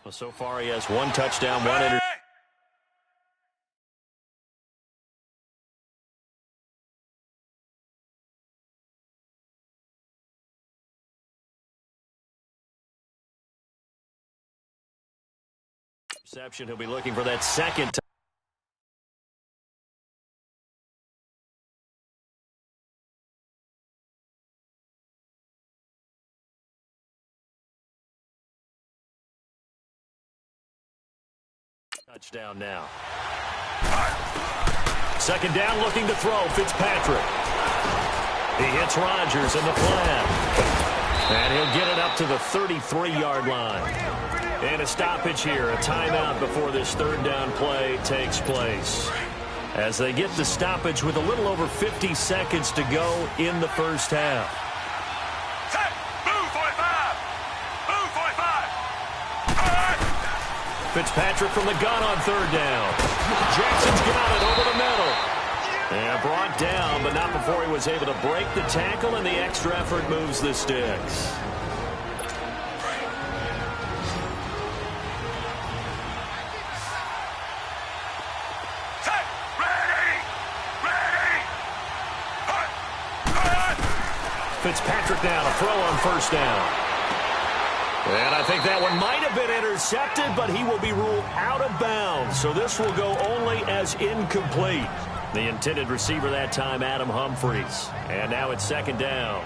Well, so far he has one touchdown, one interception. He'll be looking for that second touchdown now. Second down, looking to throw. Fitzpatrick. He hits Rodgers in the flat. And he'll get it up to the 33-yard line. And a stoppage here, a timeout before this third down play takes place. As they get the stoppage with a little over 50 seconds to go in the first half. Fitzpatrick from the gun on third down. Jackson's got it over the middle. And brought down, but not before he was able to break the tackle, and the extra effort moves the sticks. Fitzpatrick now to throw on first down. And I think that one might have been intercepted, but he will be ruled out of bounds. So this will go only as incomplete. The intended receiver that time, Adam Humphries. And now it's second down.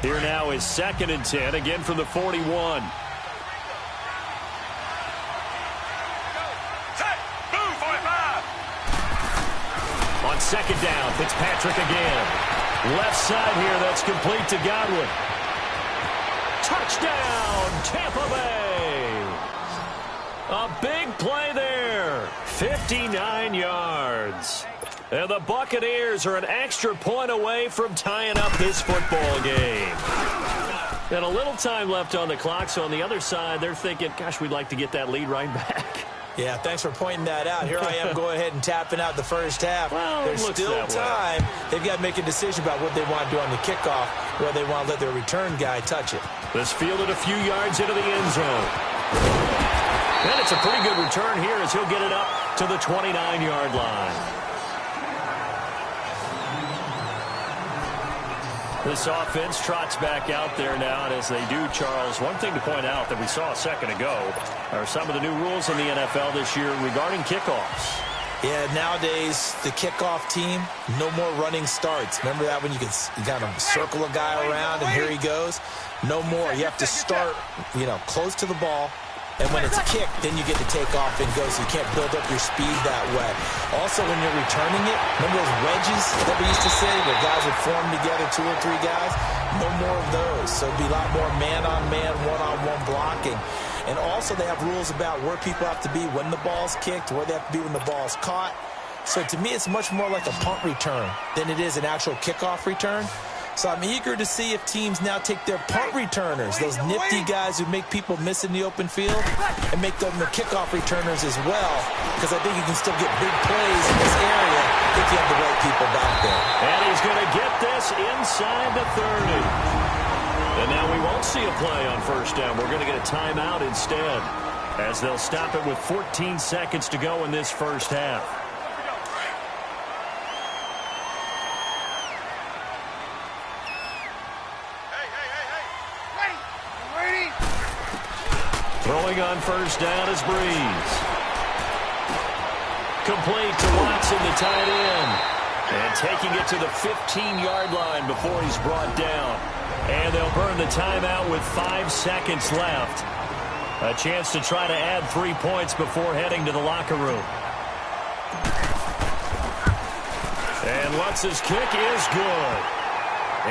Here now is 2nd and 10, again from the 41. On second down, Fitzpatrick again. Left side here, that's complete to Godwin. Touchdown, Tampa Bay. A big play there. 59 yards. And the Buccaneers are an extra point away from tying up this football game. And a little time left on the clock, so on the other side, they're thinking, gosh, we'd like to get that lead right back. Yeah, thanks for pointing that out. Here I am going ahead and tapping out the first half. Well, there's still time. They've got to make a decision about what they want to do on the kickoff, whether they want to let their return guy touch it. This fielded a few yards into the end zone. And it's a pretty good return here as he'll get it up to the 29-yard line. This offense trots back out there now, and as they do, Charles, one thing to point out that we saw a second ago are some of the new rules in the NFL this year regarding kickoffs. Yeah, nowadays, the kickoff team, no more running starts. Remember that when you could kind of circle a guy around and here he goes? No more. You have to start, close to the ball. And when it's kicked, then you get to take off and go, so you can't build up your speed that way. Also, when you're returning it, remember those wedges that we used to say where guys would form together, 2 or 3 guys? No more of those. So it'd be a lot more man-on-man, one-on-one blocking. And also, they have rules about where people have to be when the ball's kicked, where they have to be when the ball's caught. So to me, it's much more like a punt return than it is an actual kickoff return. So I'm eager to see if teams now take their punt returners, those nifty guys who make people miss in the open field, and make them the kickoff returners as well, because I think you can still get big plays in this area if you have the right people back there. And he's going to get this inside the 30. And now we won't see a play on first down. We're going to get a timeout instead, as they'll stop it with 14 seconds to go in this first half. Throwing on first down is Breeze. Complete to Watson, the tight end. And taking it to the 15-yard line before he's brought down. And they'll burn the timeout with 5 seconds left. A chance to try to add 3 points before heading to the locker room. And Lutz's kick is good.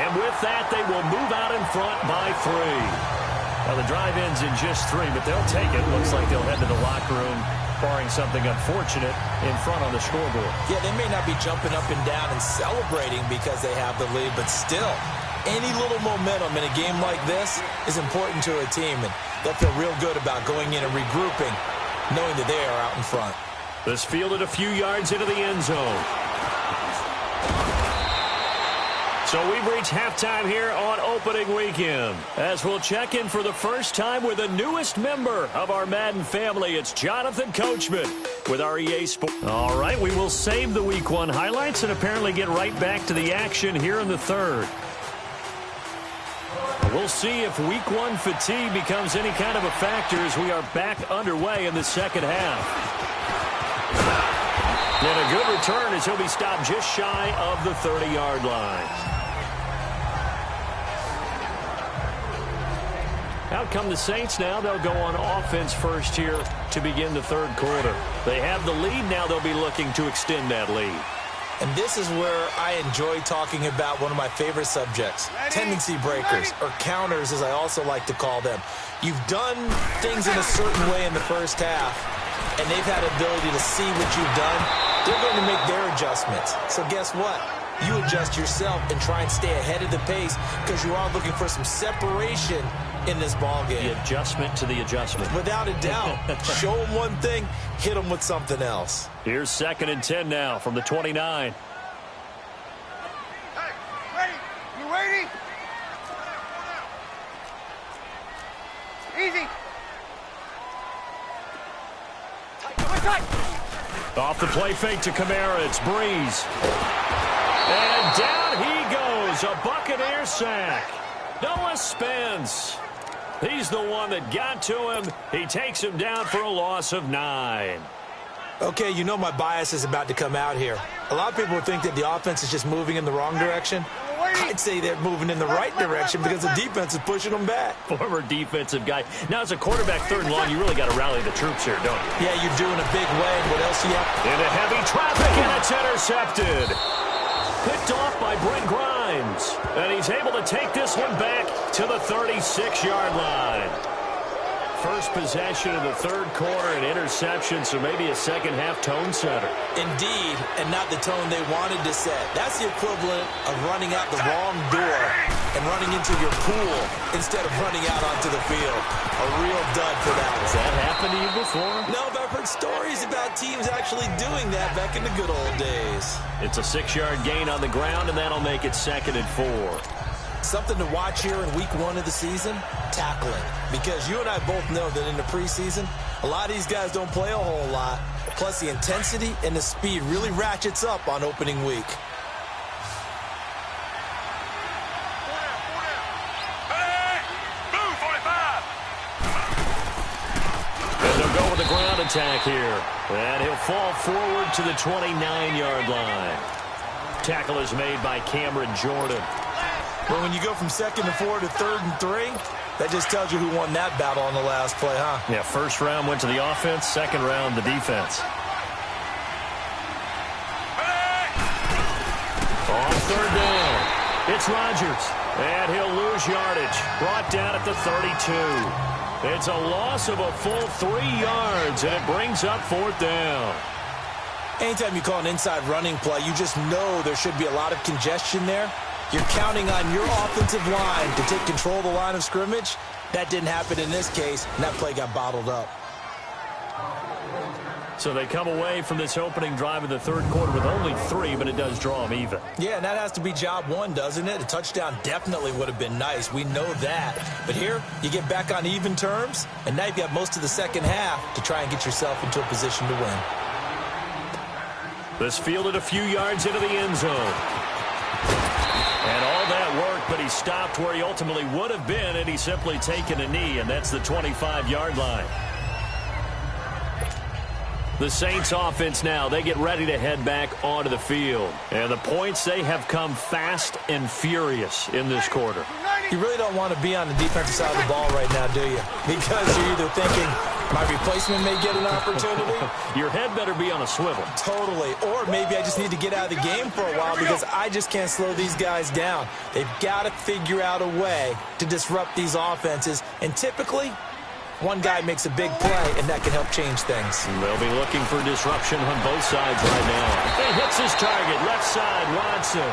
And with that, they will move out in front by 3. Now, the drive ends in just 3, but they'll take it. Looks like they'll head to the locker room, barring something unfortunate in front on the scoreboard. Yeah, they may not be jumping up and down and celebrating because they have the lead, but still, any little momentum in a game like this is important to a team, and they'll feel real good about going in and regrouping, knowing that they are out in front. This fielded a few yards into the end zone. So we've reached halftime here on opening weekend, as we'll check in for the first time with the newest member of our Madden family. It's Jonathan Coachman with our EA Sports. All right, we will save the Week 1 highlights and apparently get right back to the action here in the third. We'll see if Week 1 fatigue becomes any kind of a factor as we are back underway in the second half. And a good return as he'll be stopped just shy of the 30-yard line. Out come the Saints now. They'll go on offense first here to begin the third quarter. They have the lead. Now they'll be looking to extend that lead. And this is where I enjoy talking about one of my favorite subjects, tendency breakers, or counters as I also like to call them. You've done things in a certain way in the first half, and they've had ability to see what you've done. They're going to make their adjustments. So guess what? You adjust yourself and try and stay ahead of the pace because you are looking for some separation in this ball game. The adjustment to the adjustment. Without a doubt. Show them one thing, hit them with something else. Here's 2nd and 10 now from the 29. Hey, ready? You ready? Easy. Tight. Off the play fake to Kamara. It's Breeze. And down he goes. A Buccaneer sack. Noah Spence. He's the one that got to him. He takes him down for a loss of 9. Okay, you know my bias is about to come out here. A lot of people would think that the offense is just moving in the wrong direction. I'd say they're moving in the right direction because the defense is pushing them back. Former defensive guy. Now, as a quarterback, 3rd and long, you really got to rally the troops here, don't you? Yeah, you're doing a big way. What else do you have? Into heavy traffic, and it's intercepted. Picked off by Brent Grimes. And he's able to take this one back to the 36-yard line. First possession of the third quarter, an interception, so maybe a second-half tone setter. Indeed, and not the tone they wanted to set. That's the equivalent of running out the wrong door and running into your pool instead of running out onto the field. A real dud for that one. Has that happened to you before? No, but I've heard stories about teams actually doing that back in the good old days. It's a 6-yard gain on the ground, and that'll make it 2nd and 4. Something to watch here in week 1 of the season, tackling. Because you and I both know that in the preseason, a lot of these guys don't play a whole lot. Plus, the intensity and the speed really ratchets up on opening week. And they'll go with the ground attack here. And he'll fall forward to the 29-yard line. Tackle is made by Cameron Jordan. But when you go from 2nd and 4 to 3rd and 3, that just tells you who won that battle on the last play, huh? Yeah, first round went to the offense, second round the defense. On 3rd down, it's Rodgers, and he'll lose yardage. Brought down at the 32. It's a loss of a full 3 yards, and it brings up 4th down. Anytime you call an inside running play, you just know there should be a lot of congestion there. You're counting on your offensive line to take control of the line of scrimmage. That didn't happen in this case, and that play got bottled up. So they come away from this opening drive in the third quarter with only 3, but it does draw them even. Yeah, and that has to be job 1, doesn't it? A touchdown definitely would have been nice. We know that. But here, you get back on even terms, and now you've got most of the second half to try and get yourself into a position to win. This fielded a few yards into the end zone. And all that work, but he stopped where he ultimately would have been, and he's simply taken a knee, and that's the 25-yard line. The Saints offense now, they get ready to head back onto the field. And the points, they have come fast and furious in this quarter. You really don't want to be on the defensive side of the ball right now, do you? Because you're either thinking, my replacement may get an opportunity. Your head better be on a swivel. Totally. Or maybe I just need to get out of the game for a while because I just can't slow these guys down. They've got to figure out a way to disrupt these offenses. And typically, one guy makes a big play, and that can help change things. And they'll be looking for disruption on both sides right now. He hits his target, left side, Watson.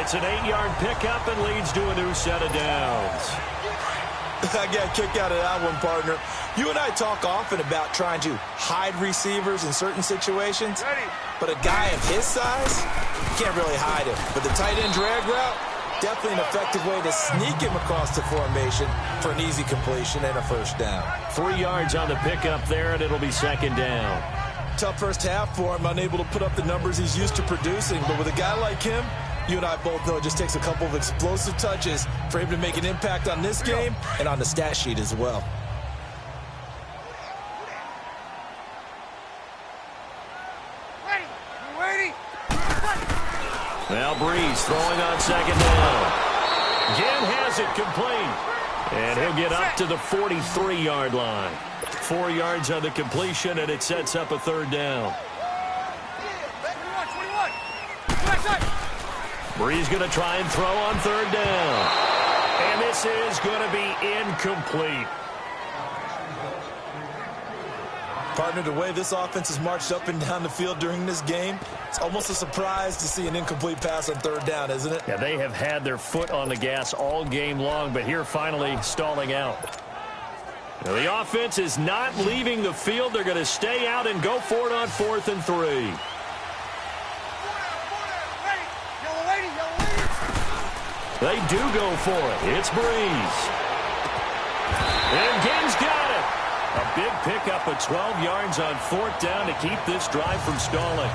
It's an 8-yard pickup and leads to a new set of downs. I got a kick out of that one, partner. You and I talk often about trying to hide receivers in certain situations. But a guy of his size, you can't really hide him. But the tight end drag route, definitely an effective way to sneak him across the formation for an easy completion and a first down. 3 yards on the pickup there, and it'll be second down. Tough first half for him, unable to put up the numbers he's used to producing. But with a guy like him, you and I both know it just takes a couple of explosive touches for him to make an impact on this game and on the stat sheet as well. Now Breeze throwing on second down. Again has it complete. And he'll get up to the 43-yard line. 4 yards on the completion, and it sets up a third down. Breeze going to try and throw on third down. And this is going to be incomplete. Partner, the way this offense has marched up and down the field during this game, it's almost a surprise to see an incomplete pass on third down, isn't it? Yeah, they have had their foot on the gas all game long, but here finally stalling out. Now, the offense is not leaving the field. They're going to stay out and go for it on 4th and 3. They do go for it. It's Breeze. And Gaines got it. A big pickup of 12 yards on 4th down to keep this drive from stalling.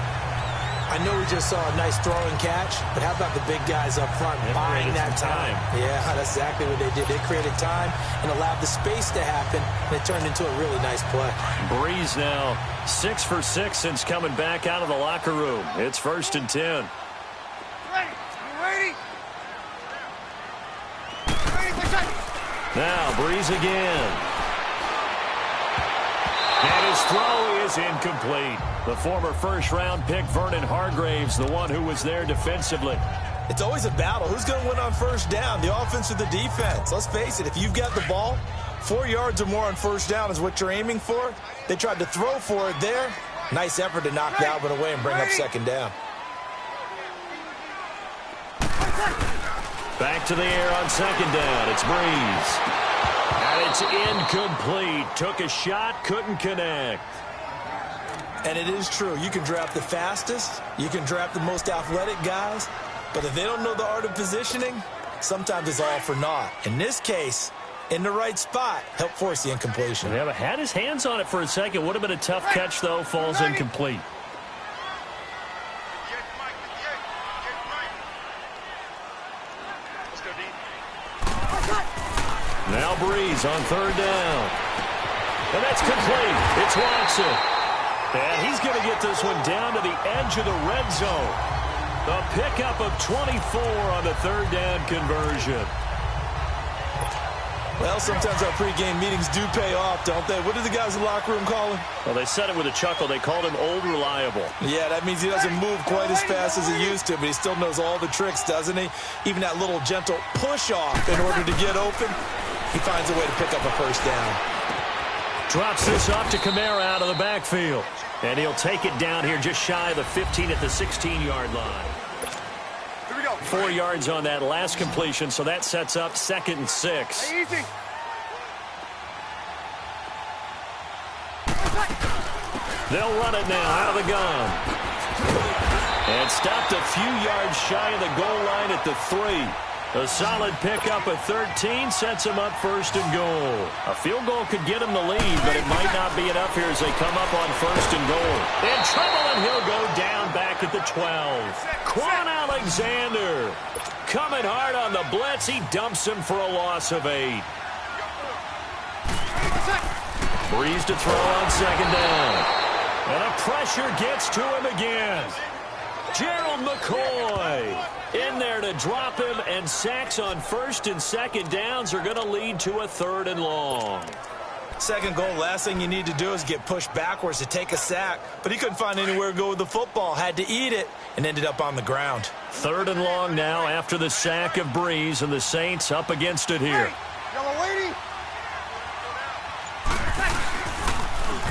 I know we just saw a nice throwing catch, but how about the big guys up front buying that time? Yeah, that's exactly what they did. They created time and allowed the space to happen, and it turned into a really nice play. Breeze now 6 for 6 since coming back out of the locker room. It's 1st and 10. Now Breeze again. And his throw is incomplete. The former first-round pick, Vernon Hargraves, the one who was there defensively. It's always a battle. Who's going to win on first down, the offense or the defense? Let's face it, if you've got the ball, 4 yards or more on first down is what you're aiming for. They tried to throw for it there. Nice effort to knock that one away and bring up second down. Back to the air on second down. It's Breeze. And it's incomplete. Took a shot, couldn't connect. And it is true. You can draft the fastest. You can draft the most athletic guys. But if they don't know the art of positioning, sometimes it's all for naught. In this case, in the right spot, help force the incompletion. Yeah, but had his hands on it for a second. Would have been a tough catch, though. Falls incomplete. Now Breeze on third down. And that's complete. It's Watson. And he's going to get this one down to the edge of the red zone. A pickup of 24 on the third down conversion. Well, sometimes our pregame meetings do pay off, don't they? What do the guys in the locker room call him? Well, they said it with a chuckle. They called him Old Reliable. Yeah, that means he doesn't move quite as fast as he used to, but he still knows all the tricks, doesn't he? Even that little gentle push-off in order to get open, he finds a way to pick up a first down. Drops this off to Kamara out of the backfield. And he'll take it down here just shy of the 15 at the 16-yard line. 4 yards on that last completion, so that sets up 2nd and 6. Easy. They'll run it now out of the gun. And stopped a few yards shy of the goal line at the 3. A solid pickup of 13 sets him up 1st and goal. A field goal could get him the lead, but it might not be enough here as they come up on 1st and goal. In trouble, and he'll go down back at the 12. Quan Alexander coming hard on the blitz. He dumps him for a loss of 8. Breeze to throw on second down. And a pressure gets to him again. Gerald McCoy in there to drop him, and sacks on 1st and 2nd downs are going to lead to a 3rd and long. Second goal, last thing you need to do is get pushed backwards to take a sack, but he couldn't find anywhere to go with the football, had to eat it, and ended up on the ground. 3rd and long now after the sack of Breeze, and the Saints up against it here. Yellow lady.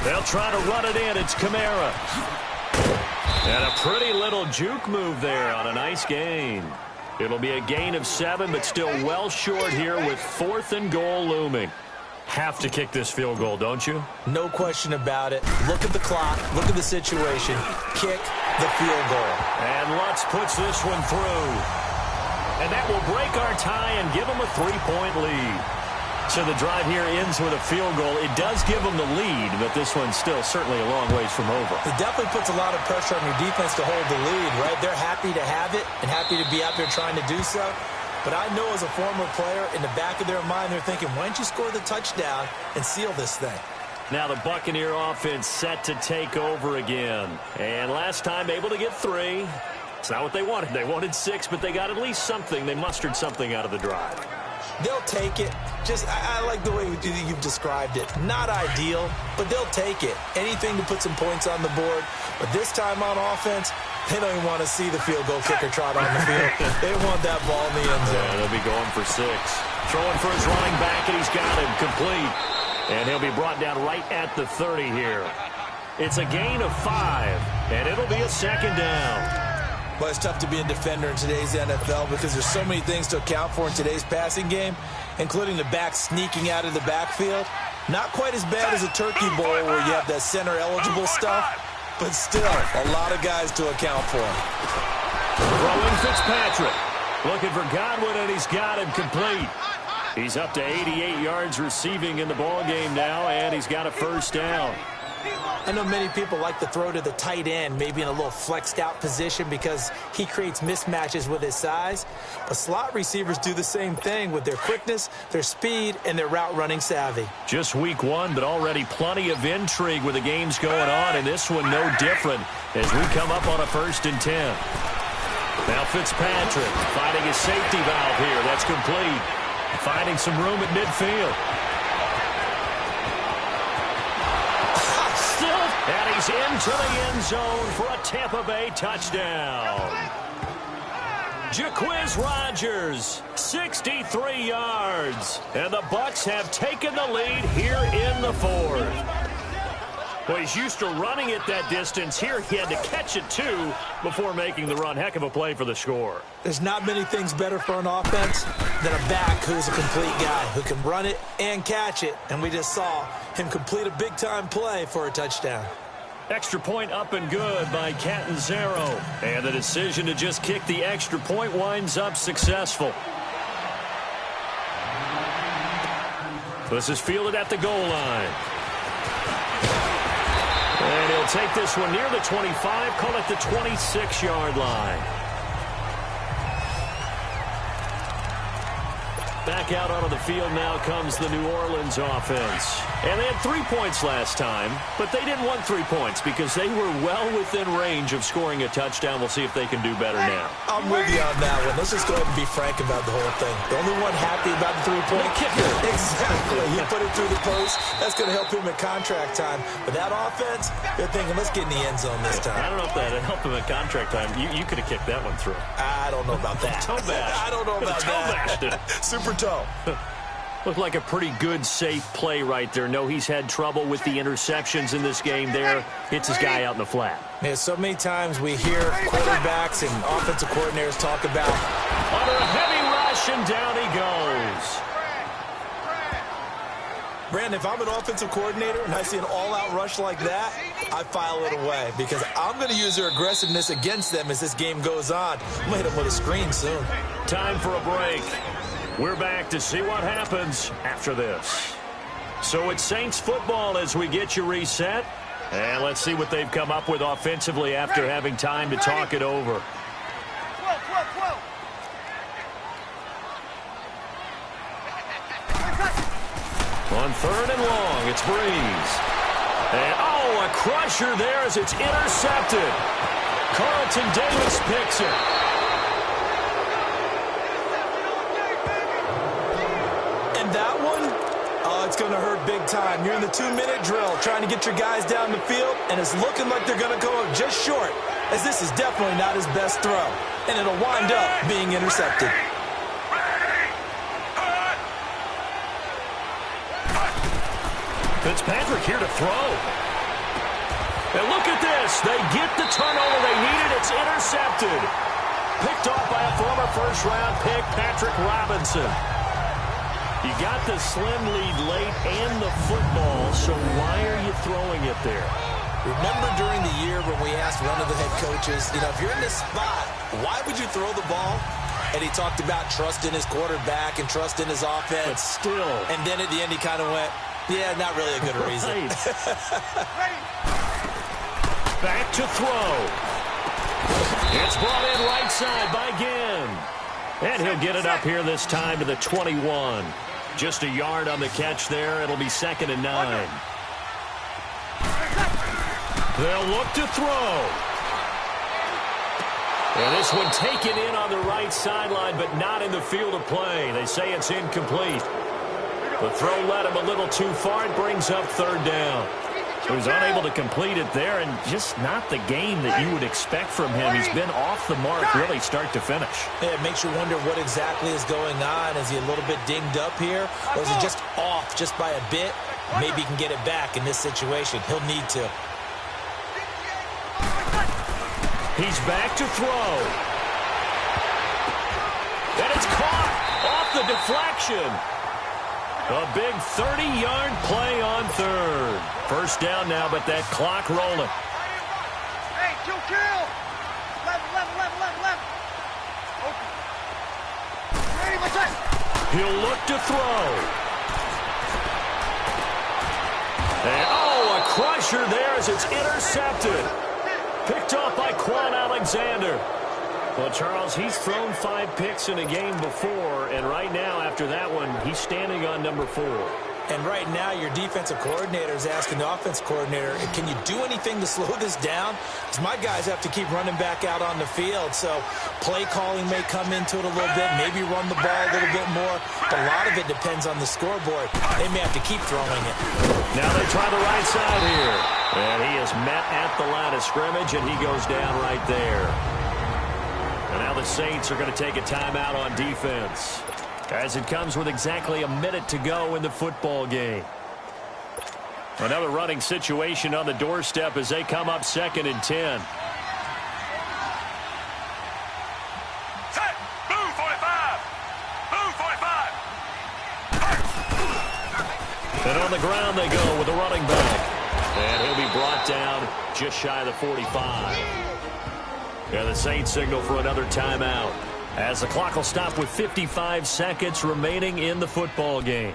They'll try to run it in. It's Kamara. And a pretty little juke move there on a nice gain. It'll be a gain of 7, but still well short here with 4th and goal looming. Have to kick this field goal, don't you? No question about it. Look at the clock. Look at the situation. Kick the field goal. And Lutz puts this one through. And that will break our tie and give them a 3-point lead. So the drive here ends with a field goal. It does give them the lead, but this one's still certainly a long ways from over. It definitely puts a lot of pressure on your defense to hold the lead, right? They're happy to have it and happy to be out there trying to do so. But I know as a former player, in the back of their mind, they're thinking, why don't you score the touchdown and seal this thing? Now the Buccaneer offense set to take over again. And last time able to get 3. It's not what they wanted. They wanted 6, but they got at least something. They mustered something out of the drive. They'll take it. I like the way you've described it. Not ideal, but they'll take it. Anything to put some points on the board. But this time on offense, they don't even want to see the field goal kicker trot on the field. They want that ball in the end zone. Yeah, they'll be going for 6. Throwing for his running back, and he's got him complete. And he'll be brought down right at the 30 here. It's a gain of 5, and it'll be a 2nd down. But it's tough to be a defender in today's NFL because there's so many things to account for in today's passing game, including the back sneaking out of the backfield. Not quite as bad as a turkey bowl where you have that center-eligible stuff, but still a lot of guys to account for. Throwing Fitzpatrick. Looking for Godwin, and he's got him complete. He's up to 88 yards receiving in the ballgame now, and he's got a 1st down. I know many people like to throw to the tight end, maybe in a little flexed out position because he creates mismatches with his size. But slot receivers do the same thing with their quickness, their speed, and their route running savvy. Just week 1, but already plenty of intrigue with the games going on, and this one no different as we come up on a 1st and 10. Now Fitzpatrick finding his safety valve here. That's complete. Finding some room at midfield. And he's into the end zone for a Tampa Bay touchdown. Jaquiz Rodgers, 63 yards. And the Bucs have taken the lead here in the 4th. Well, he's used to running it that distance. Here he had to catch it, too, before making the run. Heck of a play for the score. There's not many things better for an offense than a back who's a complete guy, who can run it and catch it. And we just saw him complete a big-time play for a touchdown. Extra point up and good by Catanzaro. And the decision to just kick the extra point winds up successful. This is fielded at the goal line. And he'll take this one near the 25, call it the 26-yard line. Back out onto the field now comes the New Orleans offense. And they had 3 points last time, but they didn't want 3 points because they were well within range of scoring a touchdown. We'll see if they can do better now. I'm with you on that one. Let's just go ahead and be frank about the whole thing. The only one happy about the 3-point kicker. Exactly. He put it through the post. That's going to help him at contract time. But that offense, they're thinking, let's get in the end zone this time. I don't know if that helped him at contract time. You could have kicked that one through. I don't know about that. Toe bash. I don't know about toe that. Bashed it. Super toe. Looked like a pretty good, safe play right there. No, he's had trouble with the interceptions in this game there. Hits his guy out in the flat. Yeah, so many times we hear quarterbacks and offensive coordinators talk about under a heavy rush, and down he goes. Brandon, if I'm an offensive coordinator and I see an all-out rush like that, I file it away because I'm going to use their aggressiveness against them as this game goes on. I'm going to hit them with a screen soon. Time for a break. We're back to see what happens after this. So it's Saints football as we get you reset. And let's see what they've come up with offensively after having time to talk it over. On 3rd and long, it's Breeze. And, a crusher there as it's intercepted. Carlton Davis picks it. That one, it's going to hurt big time. You're in the 2-minute drill trying to get your guys down the field, and it's looking like they're going to go just short, as this is definitely not his best throw, and it'll wind up being intercepted. Fitzpatrick here to throw. And look at this. They get the turnover they needed. It's intercepted. Picked off by a former first-round pick, Patrick Robinson. You got the slim lead late and the football, so why are you throwing it there? Remember during the year when we asked one of the head coaches, if you're in this spot, why would you throw the ball? And he talked about trust in his quarterback and trust in his offense. But still. And then at the end he kind of went, yeah, not really a good reason. Back to throw. It's brought in right side by Ginn. And he'll get it up here this time to the 21. Just a yard on the catch there. It'll be 2nd and 9. They'll look to throw. And this one taken in on the right sideline, but not in the field of play. They say it's incomplete. The throw led him a little too far. It brings up 3rd down. He was unable to complete it there, and just not the game that you would expect from him. He's been off the mark really start to finish. Yeah, it makes you wonder what exactly is going on. Is he a little bit dinged up here, or is he just off just by a bit? Maybe he can get it back in this situation. He'll need to. He's back to throw. And it's caught off the deflection. A big 30-yard play on 3rd. First down now, but that clock rolling. Hey, kill. Left. Open. Ready, my time. He'll look to throw. And, a crusher there as it's intercepted. Picked off by Quan Alexander. Well, Charles, he's thrown 5 picks in a game before, and right now, after that one, he's standing on number 4. And right now, your defensive coordinator is asking the offense coordinator, can you do anything to slow this down? Because my guys have to keep running back out on the field. So play calling may come into it a little bit, maybe run the ball a little bit more. But a lot of it depends on the scoreboard. They may have to keep throwing it. Now they try the right side here. And he is met at the line of scrimmage, and he goes down right there. And now the Saints are going to take a timeout on defense, as it comes with exactly a minute to go in the football game. Another running situation on the doorstep as they come up 2nd and 10. Set. Move, 45. Move, 45. And on the ground they go with the running back. And he'll be brought down just shy of the 45. And the Saints signal for another timeout, as the clock will stop with 55 seconds remaining in the football game.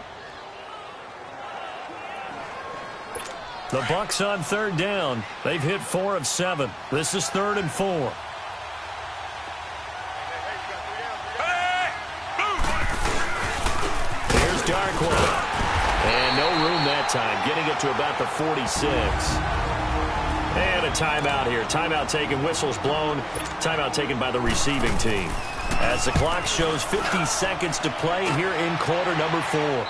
The Bucs on 3rd down. They've hit 4 of 7. This is 3rd and 4. Here's Darkwa. And no room that time, getting it to about the 46. And a timeout here. Timeout taken, whistles blown. Timeout taken by the receiving team, as the clock shows 50 seconds to play here in quarter number 4.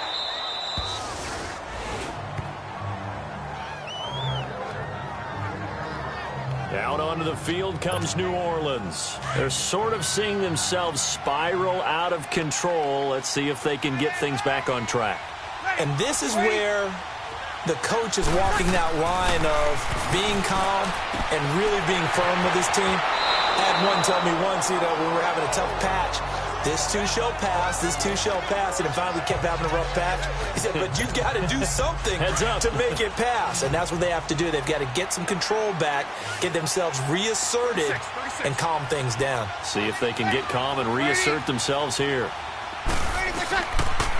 Out onto the field comes New Orleans. They're sort of seeing themselves spiral out of control. Let's see if they can get things back on track. And this is where the coach is walking that line of being calm and really being firm with his team. I had one tell me once, when we were having a tough patch, this too shall pass, this too shall pass, and finally kept having a rough patch. He said, but you've got to do something to make it pass. And that's what they have to do. They've got to get some control back, get themselves reasserted, and calm things down. See if they can get calm and reassert themselves here.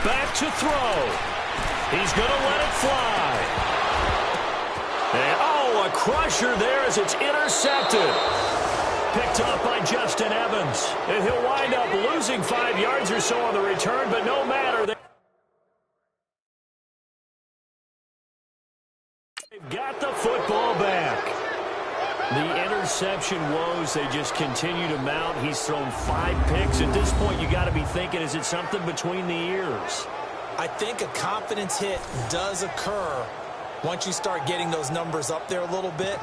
Back to throw. He's going to let it fly. And, a crusher there as it's intercepted. Picked off by Justin Evans. And he'll wind up losing 5 yards or so on the return, but no matter. They've got the football back. The interception woes, they just continue to mount. He's thrown 5 picks. At this point, you got to be thinking, is it something between the ears? I think a confidence hit does occur once you start getting those numbers up there a little bit.